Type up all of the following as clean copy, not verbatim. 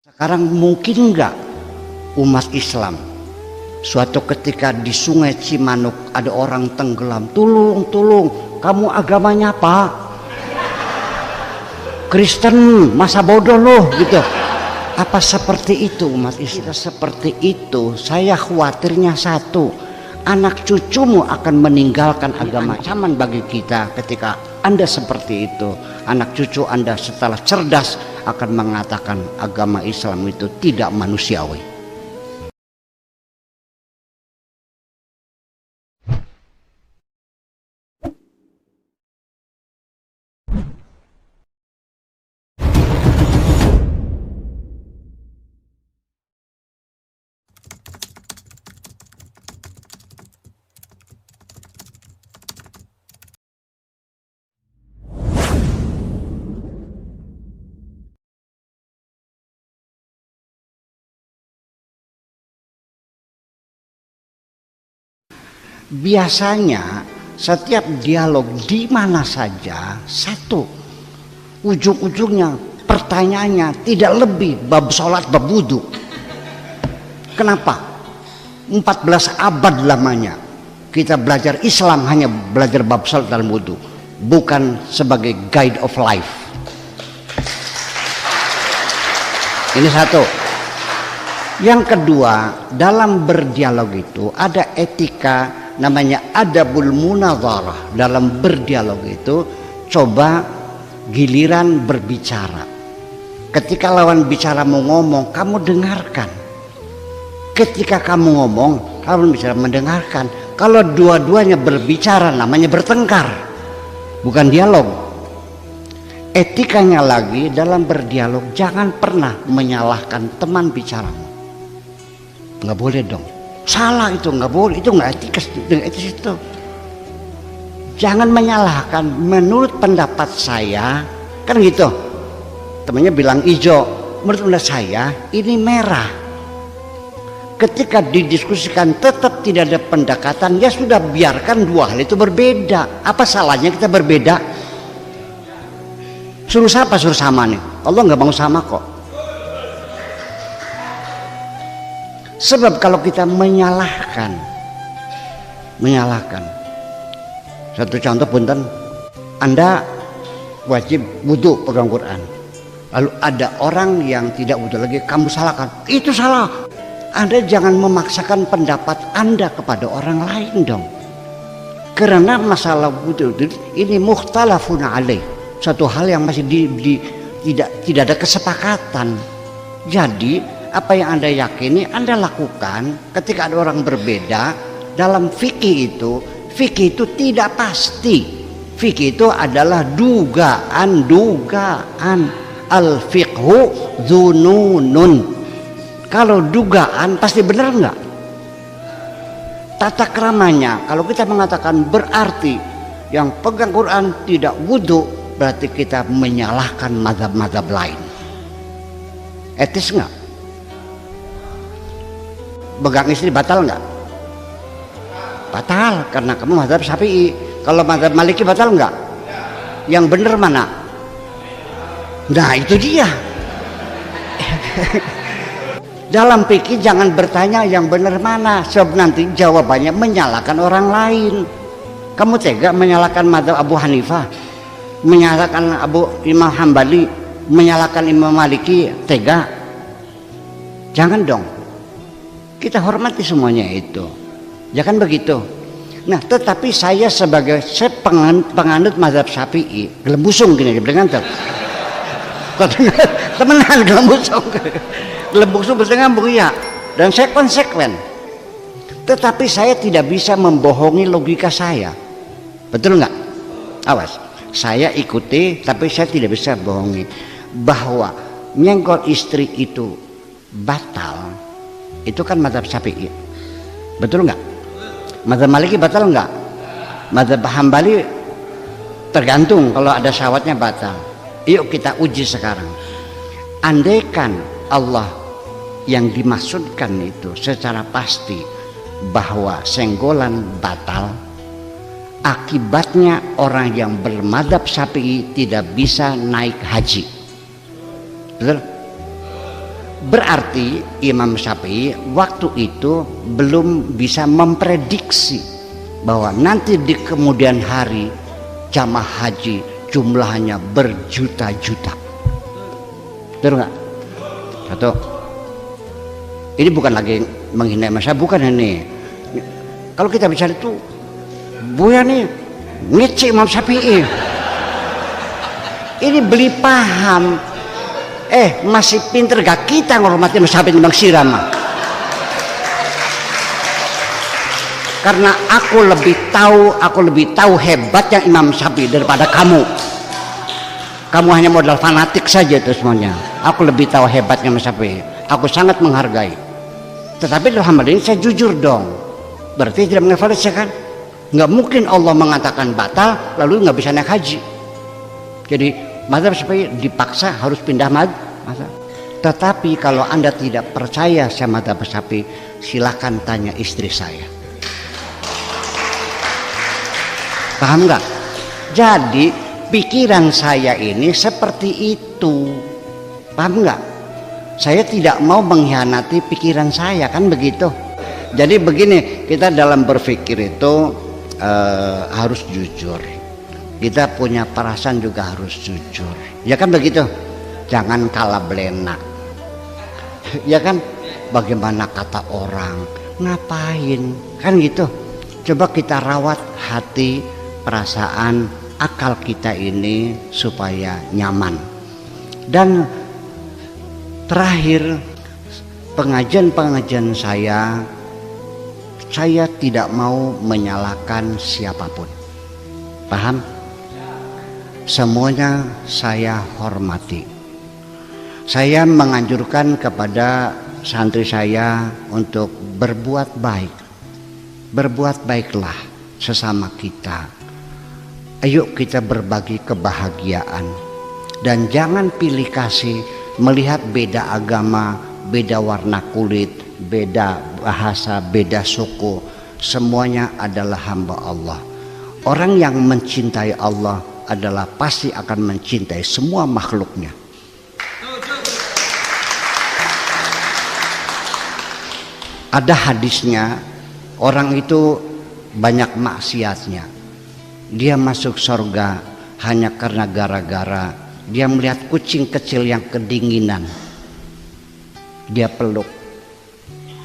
Sekarang mungkin nggak umat Islam suatu ketika di Sungai Cimanuk ada orang tenggelam, tolong, kamu agamanya apa? Kristen, masa bodoh loh gitu. Apa seperti itu umat Islam? Seperti itu, saya khawatirnya satu, anak cucumu akan meninggalkan agama. Ancaman bagi kita ketika Anda seperti itu, anak cucu Anda setelah cerdas akan mengatakan agama Islam itu tidak manusiawi. Biasanya setiap dialog di mana saja satu, ujung-ujungnya pertanyaannya tidak lebih bab sholat, bab wudu. Kenapa? 14 abad lamanya kita belajar Islam hanya belajar bab sholat dan wudu, bukan sebagai guide of life. Ini satu. Yang kedua, dalam berdialog itu ada etika, namanya adabul munadharah. Dalam berdialog itu coba giliran berbicara. Ketika lawan bicara mau ngomong, kamu dengarkan. Ketika kamu ngomong, kamu bisa mendengarkan. Kalau dua-duanya berbicara namanya bertengkar, bukan dialog. Etikanya lagi dalam berdialog, jangan pernah menyalahkan teman bicaramu. Nggak boleh dong, salah itu nggak boleh, itu nggak etis itu. Jangan menyalahkan. Menurut pendapat saya kan gitu, temannya bilang hijau, menurut pendapat saya ini merah. Ketika didiskusikan tetap tidak ada pendekatan, ya sudah, biarkan dua hal itu berbeda. Apa salahnya kita berbeda? Suruh siapa? Suruh sama nih. Allah nggak mau sama kok. Sebab kalau kita menyalahkan, satu contoh punten, Anda wajib wudu pegang Quran, lalu ada orang yang tidak wudu lagi, kamu salahkan, itu salah. Anda jangan memaksakan pendapat Anda kepada orang lain dong, karena masalah wudu ini mukhtalafun alaih, satu hal yang masih tidak ada kesepakatan. Jadi apa yang Anda yakini Anda lakukan. Ketika ada orang berbeda dalam fikih itu tidak pasti. Fikih itu adalah dugaan. Al fiqhu dzununun. Kalau dugaan pasti benar enggak? Tata keramanya kalau kita mengatakan berarti yang pegang Quran tidak wudu, berarti kita menyalahkan mazhab-mazhab lain. Etis enggak? Pegang istri batal nggak? Batal, karena kamu mazhab Syafi'i. Kalau mazhab Maliki batal nggak? Yang benar mana? Nah itu dia. Dalam fikih jangan bertanya yang benar mana, sebab nanti jawabannya menyalahkan orang lain. Kamu tega menyalahkan mazhab Abu Hanifah, menyalahkan Imam Hambali, menyalahkan Imam Maliki, tega? Jangan dong. Kita hormati semuanya itu, ya kan begitu. Nah, tetapi saya sebagai penganut mazhab Syafi'i, gelembusung gini, berdengantel. Temenan gelembusung berdengantung ya. Dan saya konsekuen. Tetapi saya tidak bisa membohongi logika saya, betul nggak? Awas, saya ikuti, tapi saya tidak bisa bohongi bahwa nyenggol istri itu batal. Itu kan mazhab Syafi'i, betul nggak? Mazhab Maliki batal nggak? Mazhab Hambali tergantung, kalau ada syahwatnya batal. Yuk kita uji sekarang. Andaikan Allah yang dimaksudkan itu secara pasti bahwa senggolan batal, akibatnya orang yang bermadzhab Syafi'i tidak bisa naik haji. Betul? Berarti Imam Syafi'i waktu itu belum bisa memprediksi bahwa nanti di kemudian hari jamaah haji jumlahnya berjuta-juta. Betul nggak? Satu. Ini bukan lagi menghina Imam Syafi'i, bukan ini. Kalau kita bicara itu, Buya nih ngece Imam Syafi'i. Ini beli paham. Masih pinter gak kita ngormati Imam Syafi'i Bang Siram? Karena aku lebih tahu hebatnya Imam Syafi'i daripada kamu. Kamu hanya modal fanatik saja itu semuanya. Aku lebih tahu hebatnya Imam Syafi'i. Aku sangat menghargai. Tetapi dalam hal ini saya jujur dong. Berarti tidak mengevaluasi kan? Nggak mungkin Allah mengatakan batal lalu nggak bisa naik haji. Jadi mazhab Syafi'i dipaksa harus pindah mazhab. Tetapi kalau Anda tidak percaya sama mazhab Syafi'i, silakan tanya istri saya. Paham nggak? Jadi pikiran saya ini seperti itu. Paham nggak? Saya tidak mau mengkhianati pikiran saya, kan begitu. Jadi begini, kita dalam berpikir itu harus jujur. Kita punya perasaan juga harus jujur. Ya kan begitu? Jangan kalah belenak. Ya kan? Bagaimana kata orang? Ngapain? Kan gitu. Coba kita rawat hati, perasaan, akal kita ini supaya nyaman. Dan terakhir, pengajian saya tidak mau menyalahkan siapapun. Paham? Semuanya saya hormati. Saya menganjurkan kepada santri saya untuk berbuat baik. Berbuat baiklah sesama kita. Ayo kita berbagi kebahagiaan. Dan jangan pilih kasih melihat beda agama, beda warna kulit, beda bahasa, beda suku. Semuanya adalah hamba Allah. Orang yang mencintai Allah adalah pasti akan mencintai semua makhluknya. Ada hadisnya, orang itu banyak maksiatnya. Dia masuk surga hanya karena gara-gara dia melihat kucing kecil yang kedinginan. Dia peluk,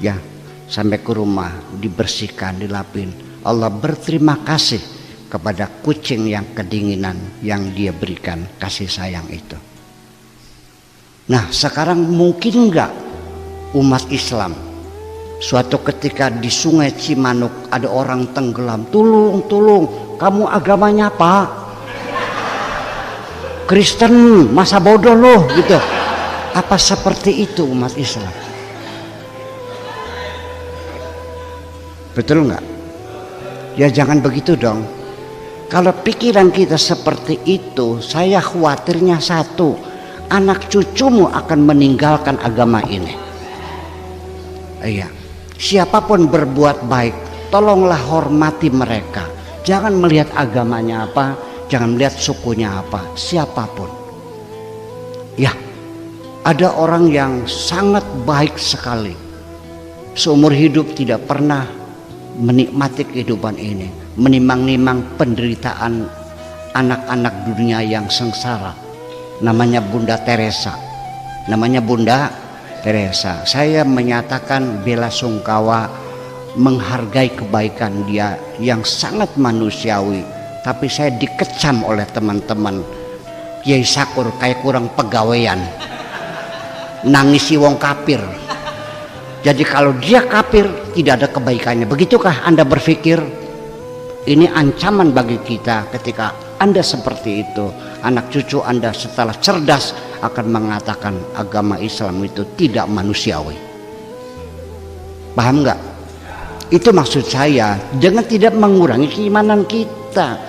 ya, sampai ke rumah, dibersihkan, dilapin. Allah berterima kasih kepada kucing yang kedinginan yang dia berikan kasih sayang itu. Nah, sekarang mungkin enggak umat Islam suatu ketika di Sungai Cimanuk ada orang tenggelam, tolong, kamu agamanya apa? Kristen, masa bodoh loh gitu. Apa seperti itu umat Islam? Betul nggak? Ya jangan begitu dong. Kalau pikiran kita seperti itu, saya khawatirnya satu, anak cucumu akan meninggalkan agama ini. Iya, siapapun berbuat baik, tolonglah hormati mereka. Jangan melihat agamanya apa, jangan melihat sukunya apa, siapapun. Ya, ada orang yang sangat baik sekali, seumur hidup tidak pernah menikmati kehidupan ini, menimang-nimang penderitaan anak-anak dunia yang sengsara. Namanya Bunda Teresa. Saya menyatakan bela sungkawa, menghargai kebaikan dia yang sangat manusiawi. Tapi saya dikecam oleh teman-teman, Kiai Sakur kayak kurang pegawaian, nangisi wong kafir. Jadi kalau dia kafir tidak ada kebaikannya. Begitukah Anda berpikir? Ini ancaman bagi kita ketika Anda seperti itu. Anak cucu Anda setelah cerdas akan mengatakan agama Islam itu tidak manusiawi. Paham nggak? Itu maksud saya, dengan tidak mengurangi keimanan kita.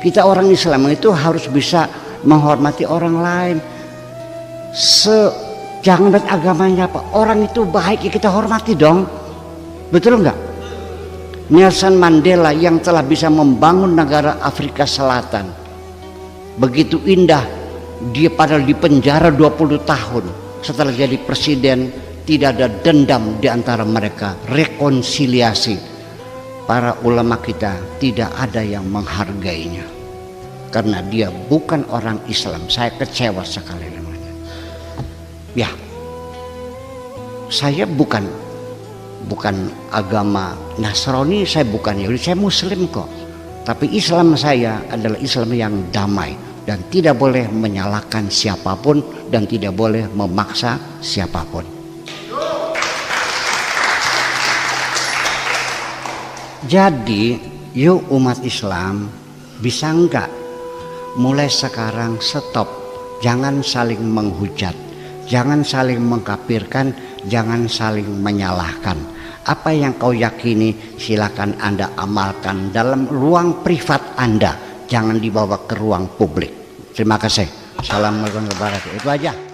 Kita orang Islam itu harus bisa menghormati orang lain. Jangan lihat agamanya apa, orang itu baik ya kita hormati dong. Betul enggak? Nelson Mandela yang telah bisa membangun negara Afrika Selatan begitu indah, dia padahal di penjara 20 tahun setelah jadi presiden tidak ada dendam di antara mereka, rekonsiliasi. Para ulama kita tidak ada yang menghargainya karena dia bukan orang Islam. Saya kecewa sekali dengannya. Ya, saya bukan agama Nasrani, saya bukan Yahudi, saya Muslim kok. Tapi Islam saya adalah Islam yang damai dan tidak boleh menyalahkan siapapun dan tidak boleh memaksa siapapun. Jadi yuk umat Islam, bisa enggak mulai sekarang stop, jangan saling menghujat, jangan saling mengkafirkan, jangan saling menyalahkan. Apa yang kau yakini silakan Anda amalkan dalam ruang privat Anda, jangan dibawa ke ruang publik. Terima kasih. Assalamualaikum warahmatullahi wabarakatuh. Itu aja.